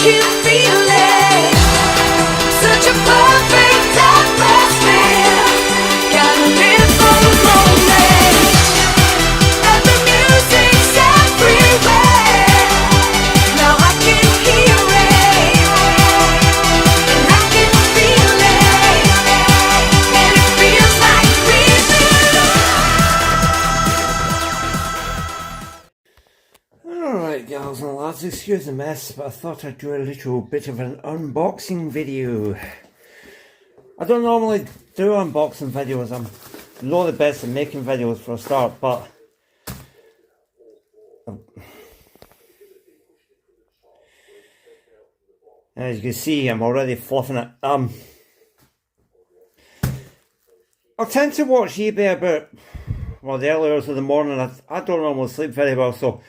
can feel it. Such a perfect atmosphere. Gotta live for the moment. And the music's everywhere. Now I can hear it. And I can feel it. And it feels like we belong. Alright gals and lads, excuse the mess, but I thought I'd do a little bit of an unboxing video. I don't normally do unboxing videos, I'm not the best at making videos for a start, but as you can see, I'm already fluffing it. I tend to watch eBay about, well, the early hours of the morning. I don't normally sleep very well, so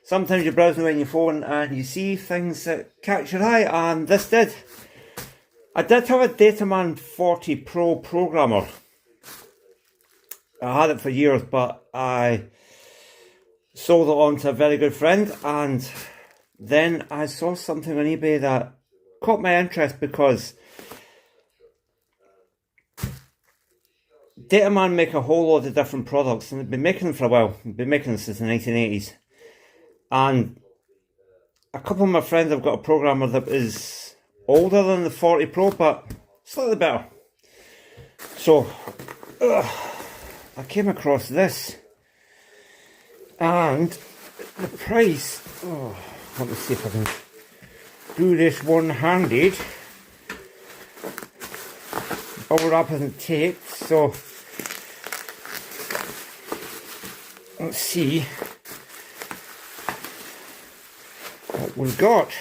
sometimes you're browsing on your phone and you see things that catch your eye, and this did. I did have a Dataman 40 Pro programmer. I had it for years, but I sold it on to a very good friend, and then I saw something on eBay that caught my interest because Dataman make a whole lot of different products, and they've been making them for a while. They've been making them since the 1980s. And a couple of my friends have got a programmer that is older than the 40 Pro, but slightly better. So, I came across this. And the price, let me see if I can do this one-handed. Bubble wrap isn't taped, so let's see what we've got.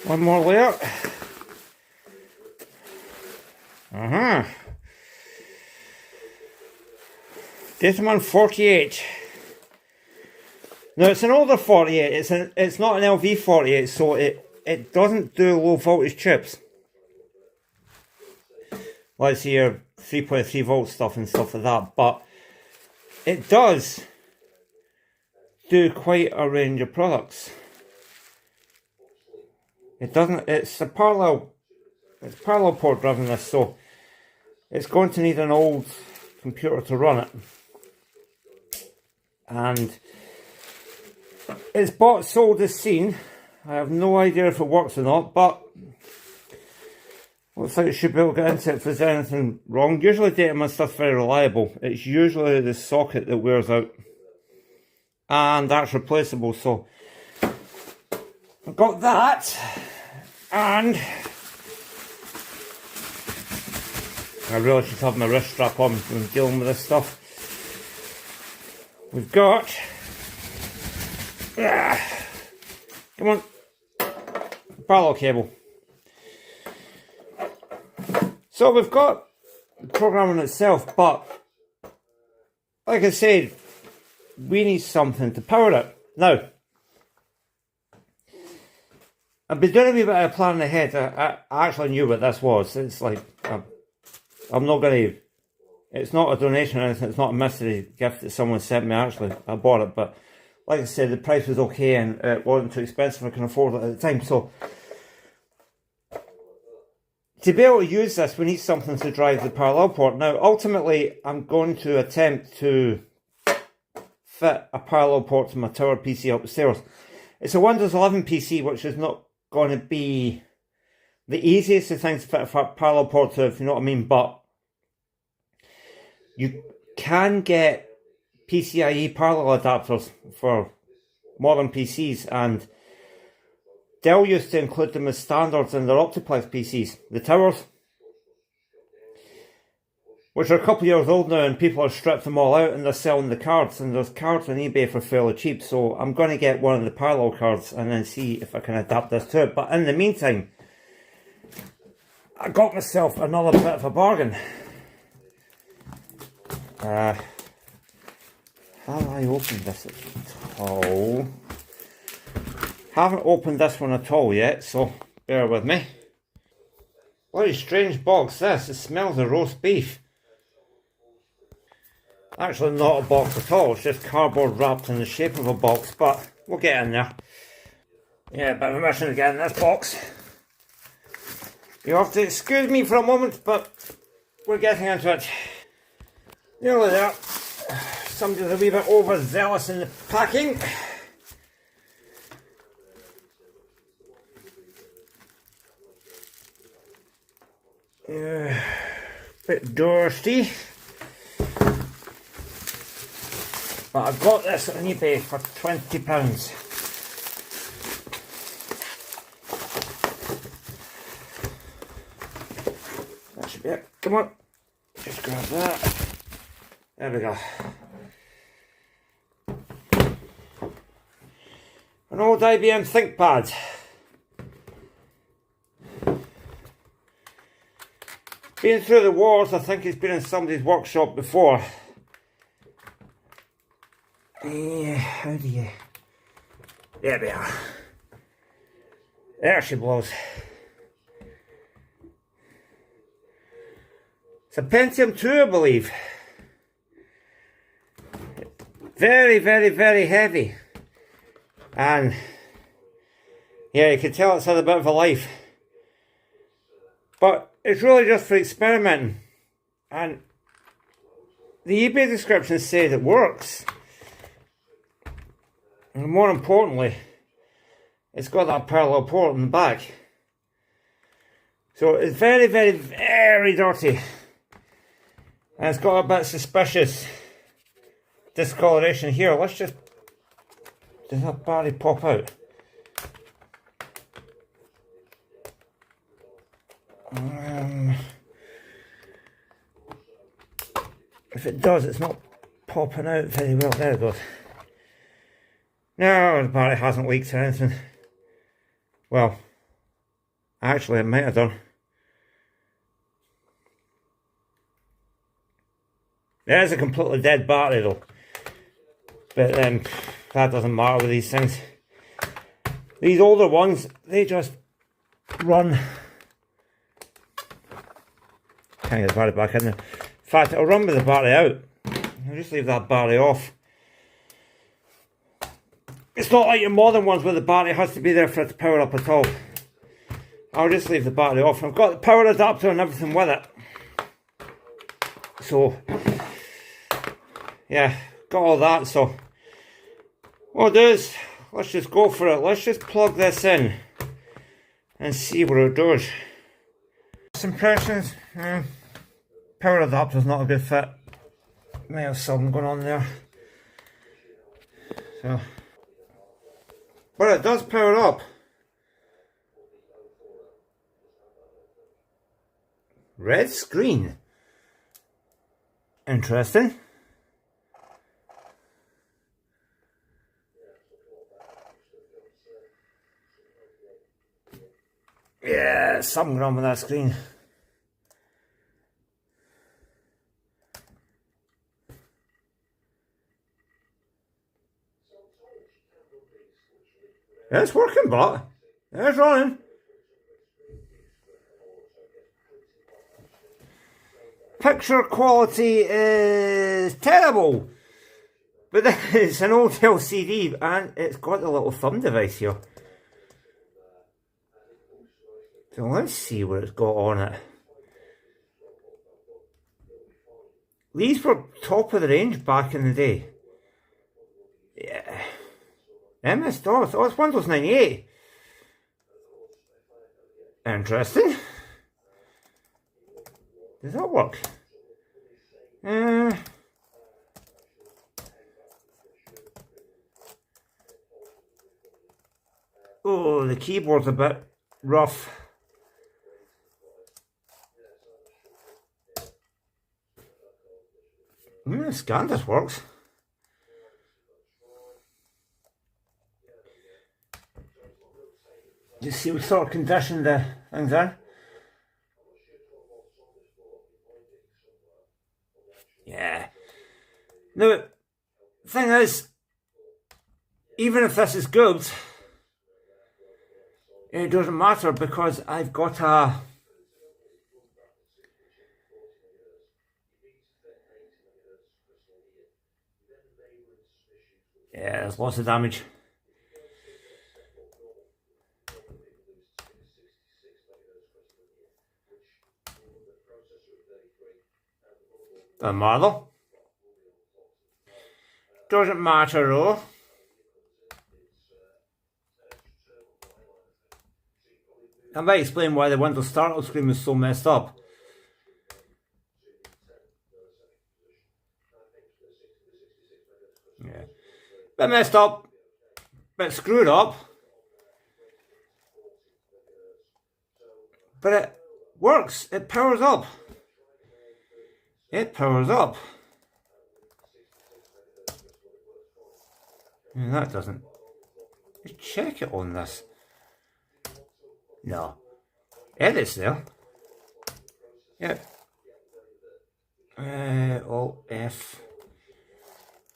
One more layer. Dataman 48. Now it's an older 48. It's not an LV 48, so it doesn't do low voltage chips. Let's see your 3.3 volt stuff and stuff like that, but it does do quite a range of products. It doesn't, it's parallel port driven, this, so it's going to need an old computer to run it. And it's bought, sold, as seen. I have no idea if it works or not, but looks like it should be able to get into it if there's anything wrong. Usually Dataman stuff's very reliable. It's usually the socket that wears out, and that's replaceable, so I've got that. And I really should have my wrist strap on when dealing with this stuff. We've got, come on, parallel cable. So we've got the programming itself, but like I said, we need something to power it. Now, I've been doing a wee bit of planning ahead. I actually knew what this was. It's like, I'm not going to, it's not a donation or anything, it's not a mystery gift that someone sent me. Actually, I bought it, but like I said, the price was okay and it wasn't too expensive. I can afford it at the time. So, to be able to use this, we need something to drive the parallel port. Now, ultimately, I'm going to attempt to fit a parallel port to my tower PC upstairs. It's a Windows 11 PC, which is not going to be the easiest of things to fit a parallel port to, if you know what I mean, but you can get PCIe parallel adapters for modern PCs, and Dell used to include them as standards in their Optiplex PCs, the towers, which are a couple of years old now, and people have stripped them all out and they're selling the cards, and there's cards on eBay for fairly cheap. So I'm going to get one of the parallel cards and then see if I can adapt this to it. But in the meantime, I got myself another bit of a bargain. Have I opened this at all? Haven't opened this one at all yet, so bear with me. What a strange box this. It smells of roast beef. Actually not a box at all, it's just cardboard wrapped in the shape of a box, but we'll get in there. Yeah, bit of a mission to get in this box. You have to excuse me for a moment, but we're getting into it. Nearly there. Somebody's a wee bit overzealous in the packing. Bit dirty. But I got this on eBay for £20. That should be it. Come on. Just grab that. There we go. An old IBM Thinkpad. Been through the wars, I think it's been in somebody's workshop before. How do you... There we are. There she blows. It's a Pentium 2, I believe. Very, very, very heavy. And yeah, you can tell it's had a bit of a life. But it's really just for experimenting. And the eBay description says it works. And more importantly, it's got that parallel port in the back. So it's very, very, very dirty. And it's got a bit suspicious discoloration here. Let's just... Does that battery pop out? If it does, it's not popping out very well. There it goes. No, the battery hasn't leaked or anything. Well, actually it might have done. There's a completely dead battery though. But that doesn't matter with these things. These older ones, they just run. Can't get the battery back in there. In fact, it'll run with the battery out. I'll just leave that battery off. It's not like your modern ones where the battery has to be there for it to power up at all. I'll just leave the battery off. I've got the power adapter and everything with it. So, yeah, got all that. So, what I'll do is, let's just go for it. Let's just plug this in and see what it does. First impressions, power adapter's not a good fit. May have something going on there. So, but it does power up. Red screen. Interesting. Yeah, something wrong with that screen. It's working, but it's running. Picture quality is terrible, but then it's an old LCD and it's got the little thumb device here. So let's see what it's got on it. These were top of the range back in the day. Yeah. MS-DOS. Oh, it's Windows 98. Interesting. Does that work? Oh, the keyboard's a bit rough. The scan just works. Just see what sort of condition the thing's in. Yeah. Now, the thing is, even if this is good, it doesn't matter because I've got a... Yeah, there's lots of damage. Doesn't matter though. Doesn't matter though. I might explain why the Windows startup screen was so messed up. Yeah. Bit messed up. Bit screwed up. But it works. It powers up. It powers up. And that doesn't. Just check it on this. No. Edit's there. Yep. Alt F.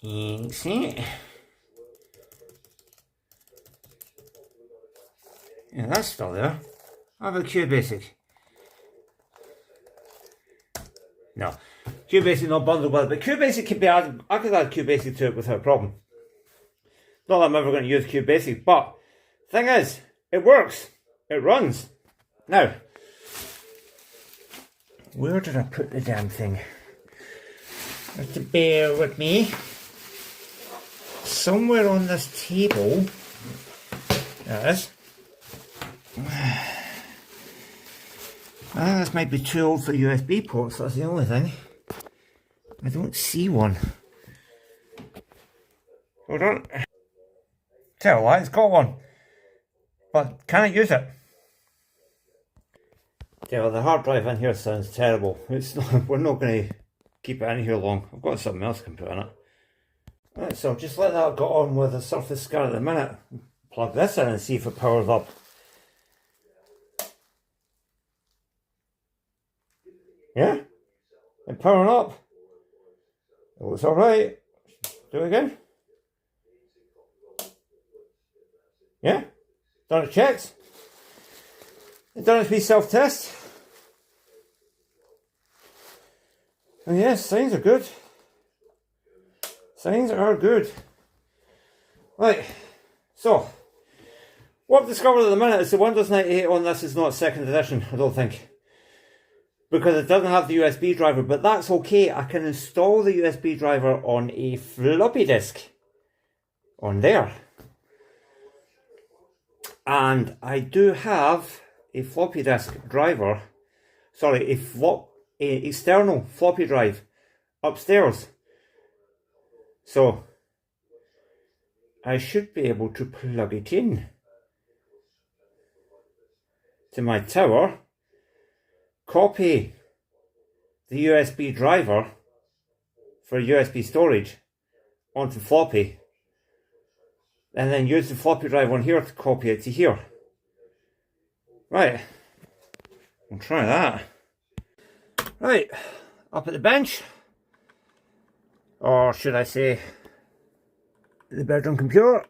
See? Yeah, that's still there. How about QBasic? No. QBasic not bundled with it, but QBasic can be added. I could add QBasic to it without a problem. Not that I'm ever going to use QBasic, but thing is, it works. It runs. Now, where did I put the damn thing? You have to bear with me. Somewhere on this table. There it is. This might be too old for USB ports, that's the only thing. I don't see one. Hold on. Tell a lie, it's got one. But can I use it? Yeah, well, the hard drive in here sounds terrible. It's not, we're not going to keep it in here long. I've got something else I can put in it. Right, so just let that go on with the Surface Scar at the minute. Plug this in and see if it powers up. Yeah? It's powering up. It looks alright. Do it again. Yeah? Done its checks. It's done its wee self-test. And yes, signs are good. Signs are good. Right, so what I've discovered at the minute is the Windows 98 on this is not second edition, I don't think. Because it doesn't have the USB driver, but that's okay. I can install the USB driver on a floppy disk. On there. And I do have a floppy disk driver. Sorry, a external floppy drive upstairs. So I should be able to plug it in to my tower, copy the USB driver for USB storage onto floppy, and then use the floppy drive on here to copy it to here. Right, we'll try that. Right, up at the bench, or should I say the bedroom computer.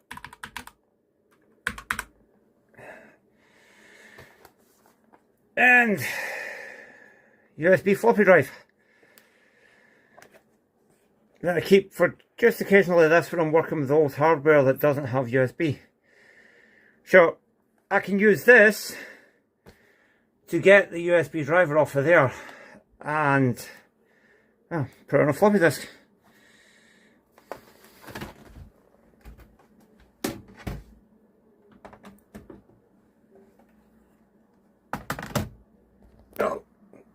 And USB floppy drive. Then I keep for just occasionally this when I'm working with old hardware that doesn't have USB. So I can use this to get the USB driver off of there and put it on a floppy disk.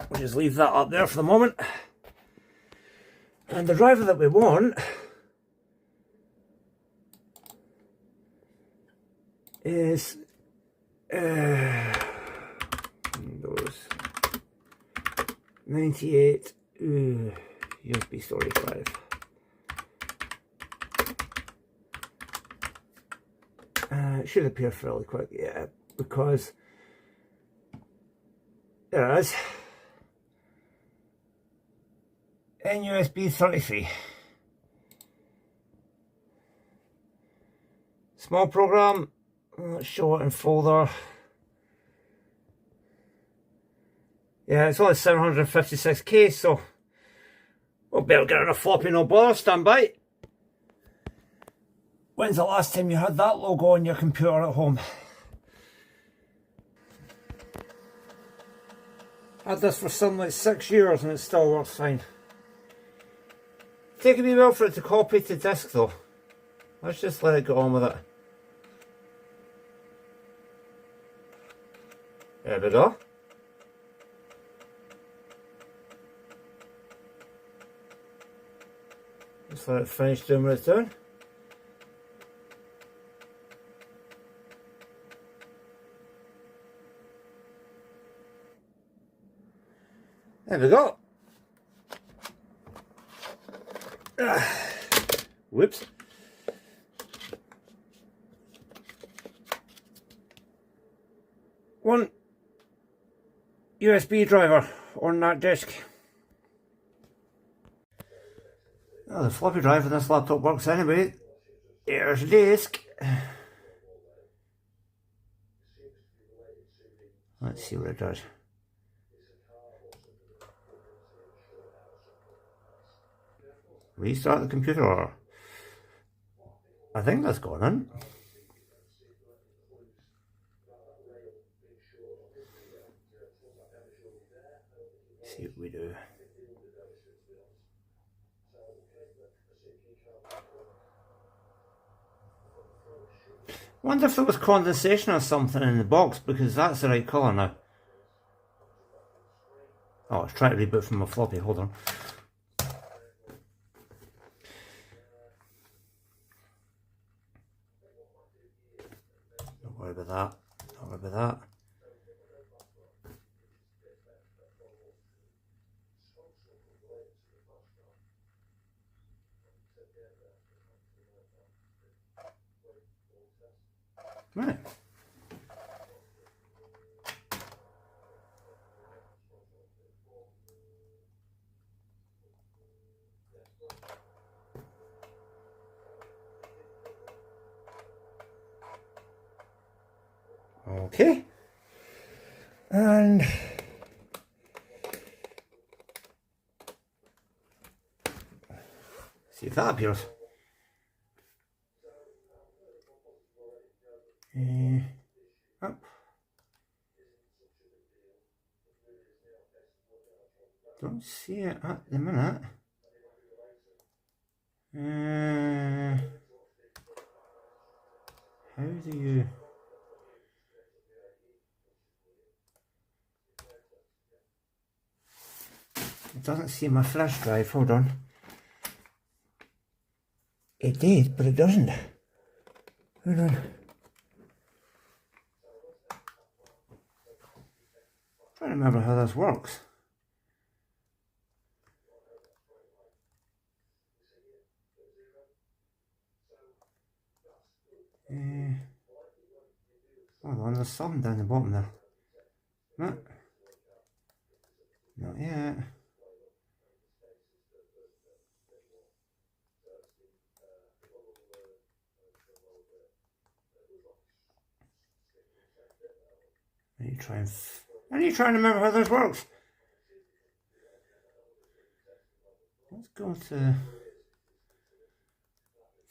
We'll just leave that up there for the moment. And the driver that we want is Windows 98 USB storage drive. It should appear fairly quick, yeah, because there it is. NUSB 33. Small program. Let's show it in folder. Yeah, it's only 756k, so we'll be able to get on a floppy, no bother. Stand by. When's the last time you had that logo on your computer at home? Had this for something like 6 years and it still works fine. take a wee while for it to copy to disk though. Let's just let it go on with it. There we go. Just let it finish doing what it's doing. There we go. Whoops. One USB driver on that disk. Oh, the floppy drive of this laptop works anyway. Here's the disk. Let's see what it does. Restart the computer, or I think that's gone in. See what we do. Wonder if there was condensation or something in the box, because that's the right colour now. Oh, it's trying to reboot from my floppy, hold on. Don't worry about that, don't worry about that. Right. Okay. And see if that appears. Up. Don't see it at the minute. How do you? It doesn't see my flash drive. Hold on. It did, but it doesn't. Hold on. I don't remember how this works. Hold on, there's something down the bottom there. No. Not yet. I need to try and remember how this works. Let's go to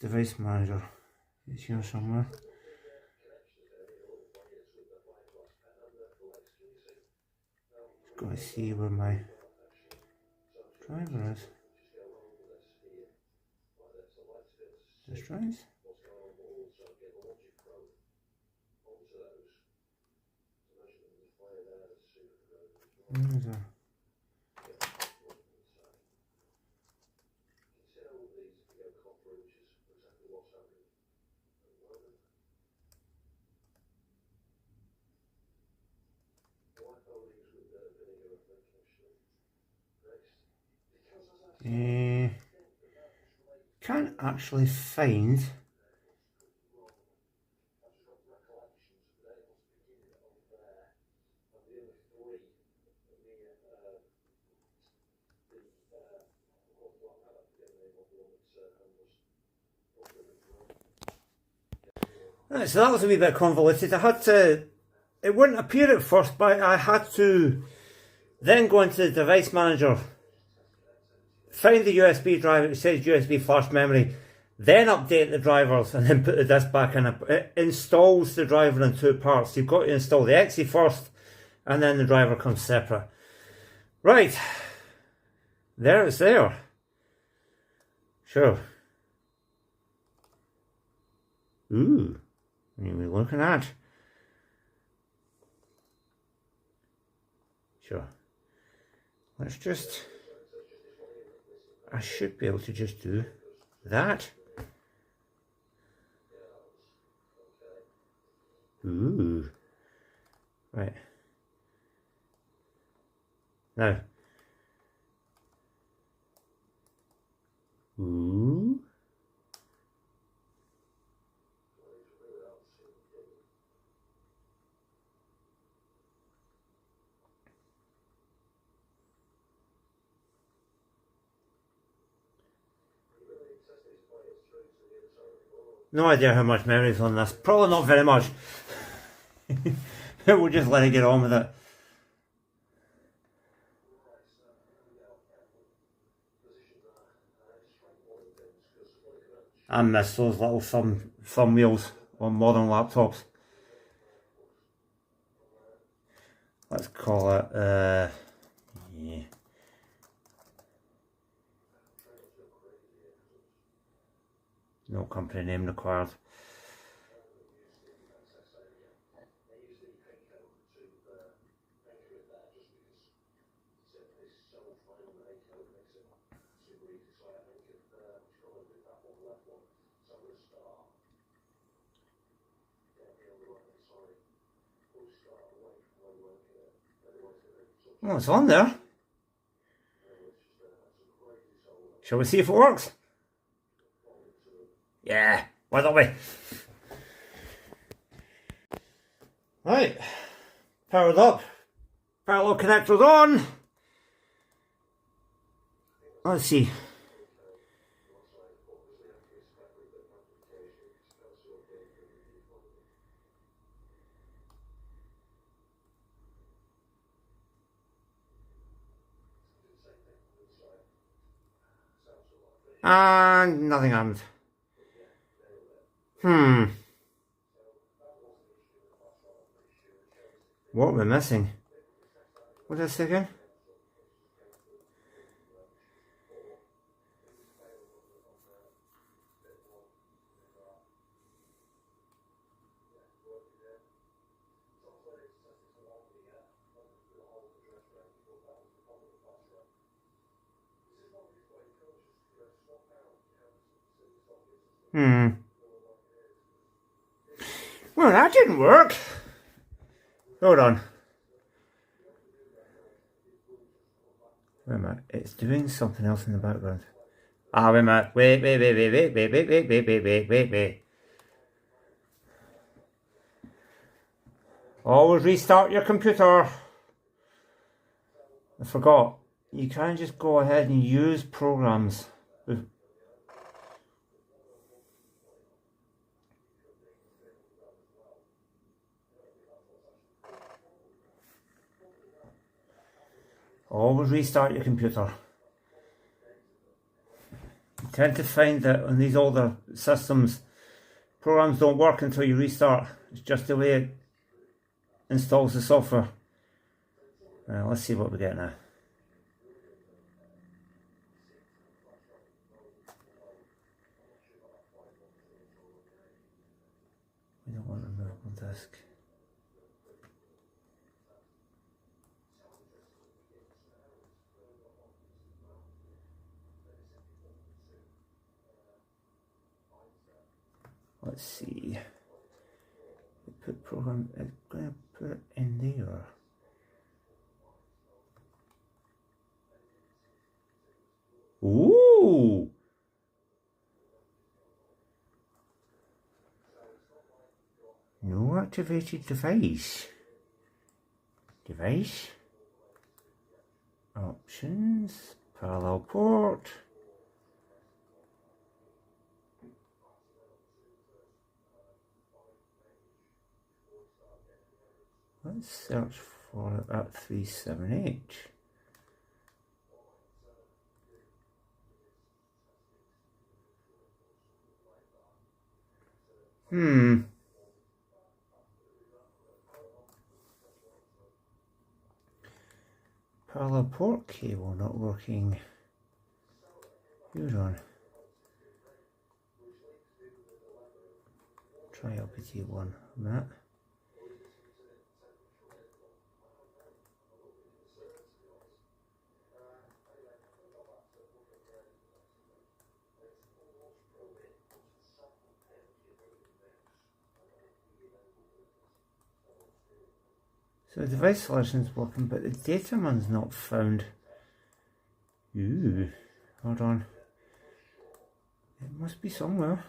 device manager. It's here somewhere. Just got to see where my driver is. This drive. Where is it? Can't actually find right, so that was a wee bit convoluted. I had to, it wouldn't appear at first, but I had to then go into the device manager, find the USB drive, it says USB flash memory, then update the drivers and then put the disk back in. It installs the driver in two parts. You've got to install the exe first and then the driver comes separate. Right, there it's there. Sure. Ooh, what are we looking at? Sure. Let's just, I should be able to just do that. Ooh. Right. Now. Ooh. No idea how much memory is on this. Probably not very much. We'll just let it get on with it. I miss those little thumb wheels on modern laptops. Let's call it, yeah. No company name required. Oh, it's on there. Shall we see if it works? Yeah, why don't we? Right, powered up. Parallel connectors on. Let's see. And nothing happened. What are we missing? What is this again? Well, that didn't work. Hold on. Wait a minute, it's doing something else in the background. Ah, wait a minute. Wait. Always restart your computer. I forgot. You can't just go ahead and use programs. Always restart your computer. You tend to find that on these older systems, programs don't work until you restart. It's just the way it installs the software. Let's see what we get now. We don't want a removable disk. Let's see. Put program. It's going to put it in there. Ooh. No activated device. Device. Options. Parallel port. Let's search for it at 37H. Parallel port cable not working. Hold on. Try LPT1 on that. So the device selection is working, but the Dataman's not found. Ooh, hold on. It must be somewhere.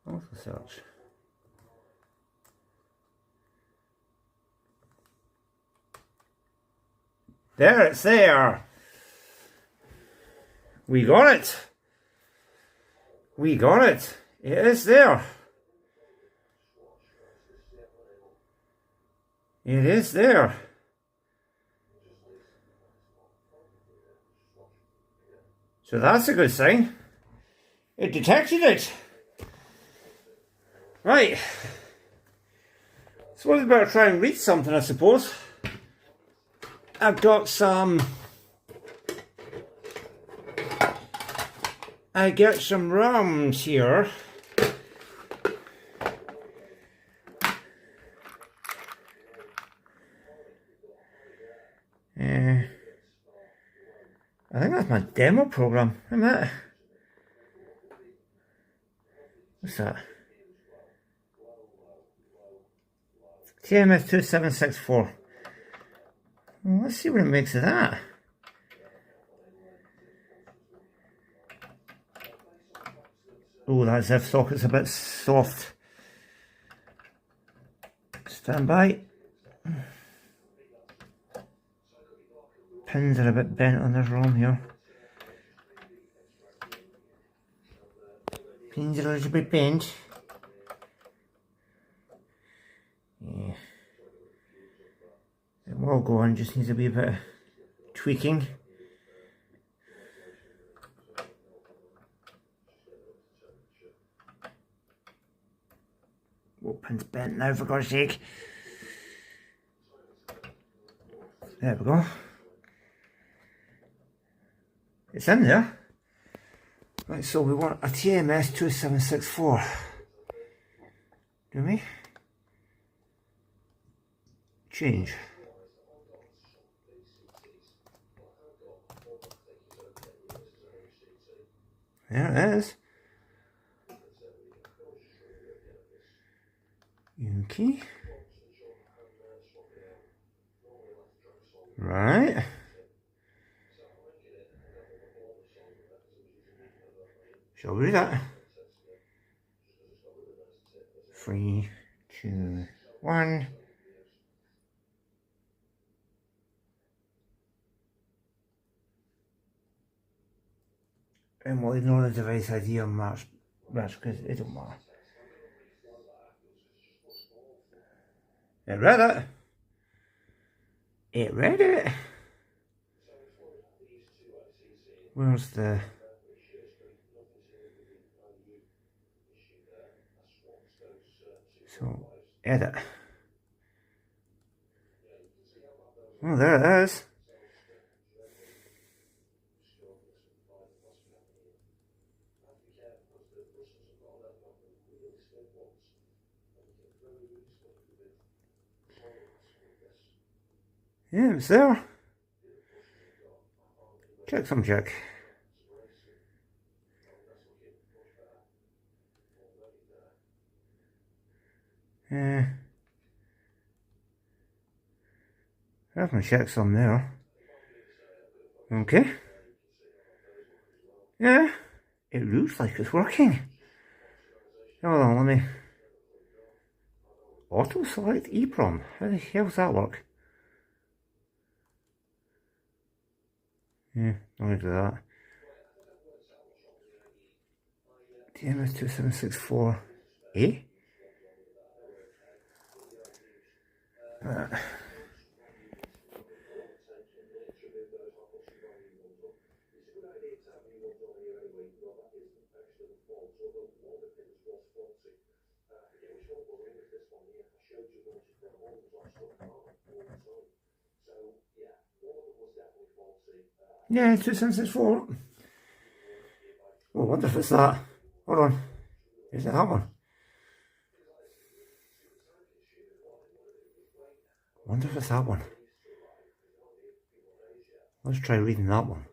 Also search. There, it's there. We got it. We got it. It is there. It is there. So that's a good sign. It detected it. Right. So we better try and read something, I suppose. I've got some... I get some RAMs here. I think that's my demo program, isn't it? What's that? TMS2764. Well, let's see what it makes of that. Oh, that ZIF socket's a bit soft. Stand by. Pins are a bit bent on this ROM here. Pins are a little bit bent. Yeah. It will go on, just needs a wee bit of tweaking. Oh, pin's bent now, for God's sake. There we go. It's in there. Right, so we want a TMS 2764. Do we? Change. There it is. Okay. Right. Shall we do that? 3, 2, 1. And we'll ignore the device ID on match because it don't matter. It read it. It read it. Where's the... So, edit. Oh, there it is. Yeah, it's there. Check some check. There's my checksum there. Okay. Yeah, it looks like it's working. Hold on, let me... Auto select EEPROM. How the hell does that work? Yeah, I'll do that. TMS2764A? Yeah, 2764. Oh, I wonder if it's that. Hold on. Is it that one? wonder if it's that one. Let's try reading that one.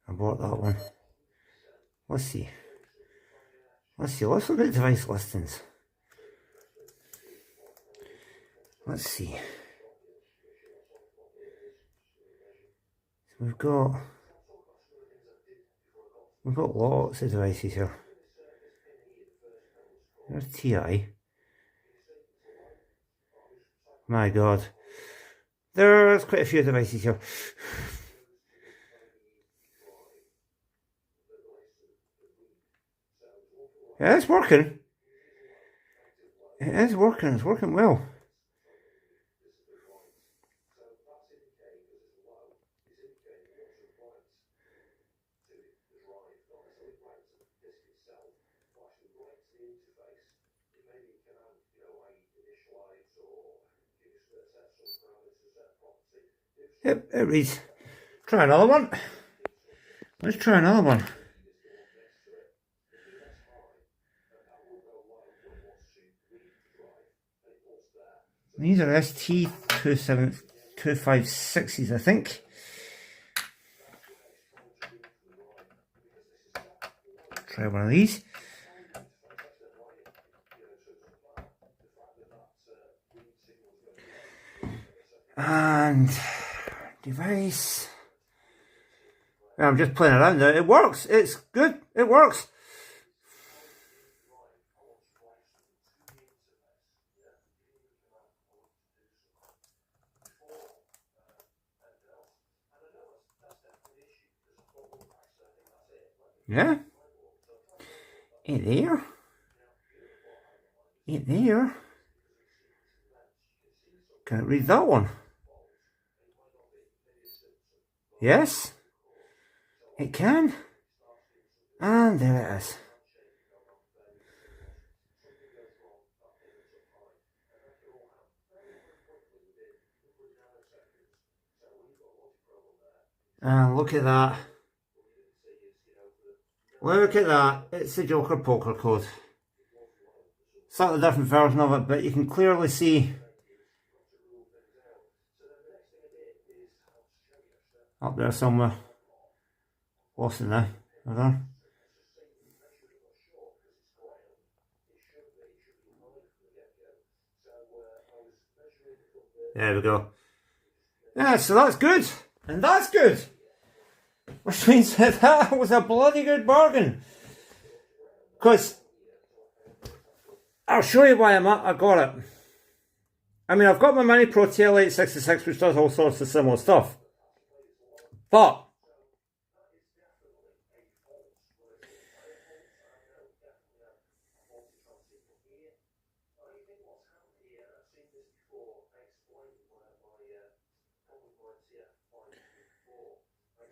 I bought that one. Let's see. Let's look at device listings. Let's see. So we've got lots of devices here. There's TI. My God. There's quite a few devices here. Yeah, it's working. It is working. It's working well. Yep, it reads. Try another one. Let's try another one. These are ST256s, I think. Try one of these. And device. I'm just playing around now. It works. It's good. It works. Yeah. Ain't there. Ain't there. Can it read that one? Yes. It can. And there it is. And look at that. Look at that. It's the Joker poker code. Slightly different version of it, but you can clearly see up there somewhere. Lost it now. Hold on. There we go. Yeah, so that's good. And that's good. Which means that was a bloody good bargain. Because I'll show you why I got it. I mean, I've got my Mini Pro TL866, which does all sorts of similar stuff. But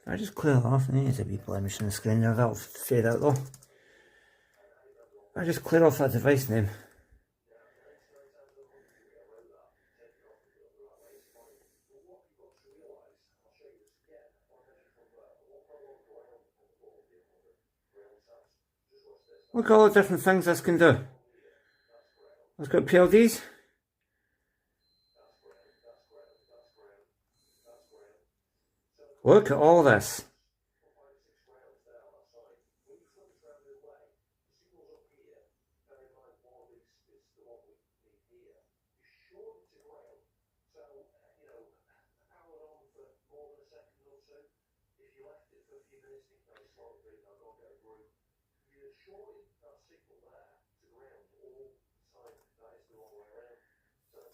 I just clear it off. There's a wee blemish on the screen there. That'll fade out though. I just clear off that device name. Look at all the different things this can do. Let's go PLDs. Look at all this.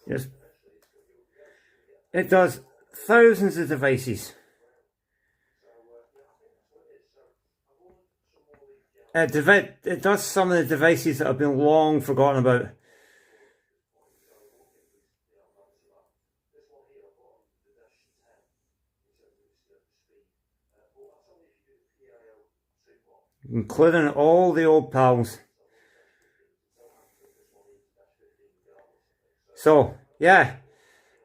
Yes. It does thousands of devices. It does some of the devices that have been long forgotten about. Including all the old pals. So, yeah,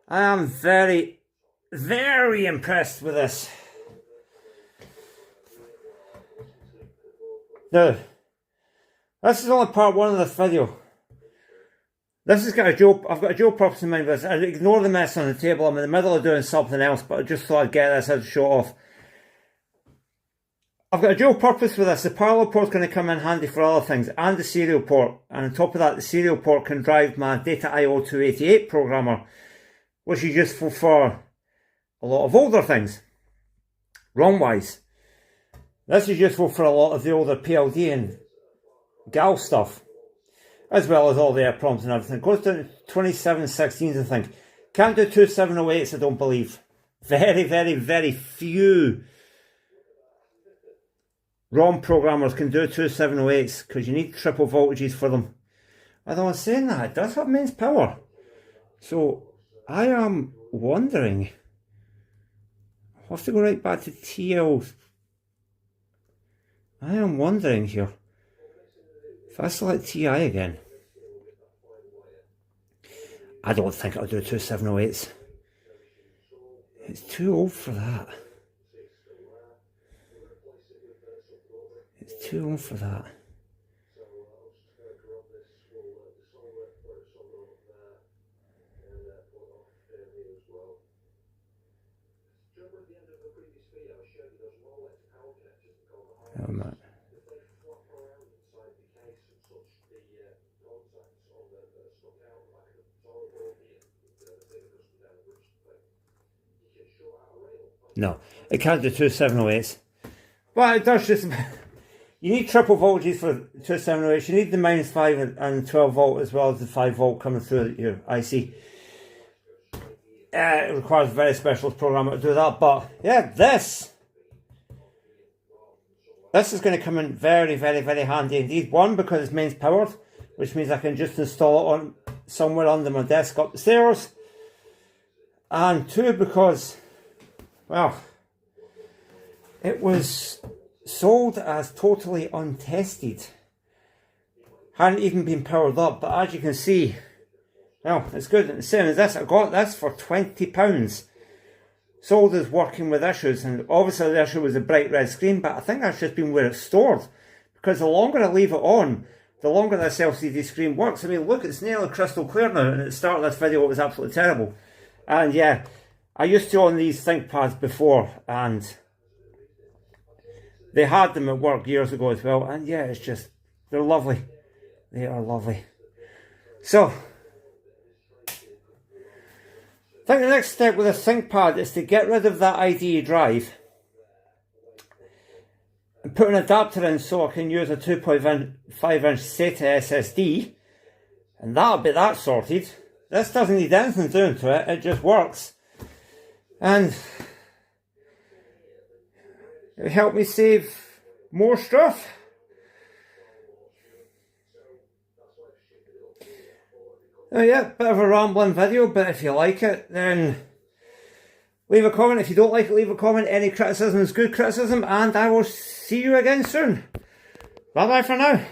I am very, very impressed with this. Now, this is only part one of this video. This has got a dual, I've got a dual purpose in mind with this. I ignore the mess on the table. I'm in the middle of doing something else, but I just thought I'd get this as a show off. I've got a dual purpose with this. The parallel port's going to come in handy for other things, and the serial port. And on top of that, the serial port can drive my Data IO288 programmer, which is useful for a lot of older things. ROM-wise. This is useful for a lot of the older PLD and GAL stuff, as well as all the EPROMs and everything. It goes down to 2716s, I think. Can't do 2708s, I don't believe. Very, very, very few ROM programmers can do 2708s because you need triple voltages for them. Although I'm saying that, it does have mains power. So I am wondering, I'll have to go right back to TL. I am wondering here, if I select TI again, I don't think I'll do 2708s. It's too old for that. It's too old for that. Oh man. No, it can't do 2708s. But it does just... You need triple voltages for 2708s. You need the -5 and 12 volt as well as the 5 volt coming through your IC. It requires a very specialist programmer to do that. But yeah, this is going to come in very, very, very handy indeed. One, because it's mains powered, which means I can just install it on somewhere under my desk up the stairs. And two, because, well, it was sold as totally untested. Hadn't even been powered up, but as you can see, well, it's good. And the same as this, I got this for £20. Sold as working with issues, and obviously the issue was a bright red screen, but I think that's just been where it's stored. Because the longer I leave it on, the longer this LCD screen works. I mean, look, it's nearly crystal clear now, and at the start of this video it was absolutely terrible. And yeah, I used to own these ThinkPads before, and they had them at work years ago as well, and yeah, it's just, they're lovely. They are lovely. So, I think the next step with a ThinkPad is to get rid of that IDE drive and put an adapter in so I can use a 2.5 inch SATA SSD, and that'll be that sorted. This doesn't need anything doing to it, it just works. And it'll help me save more stuff. Oh yeah, bit of a rambling video, but if you like it, then leave a comment. If you don't like it, leave a comment. Any criticism is good criticism, and I will see you again soon. Bye bye for now.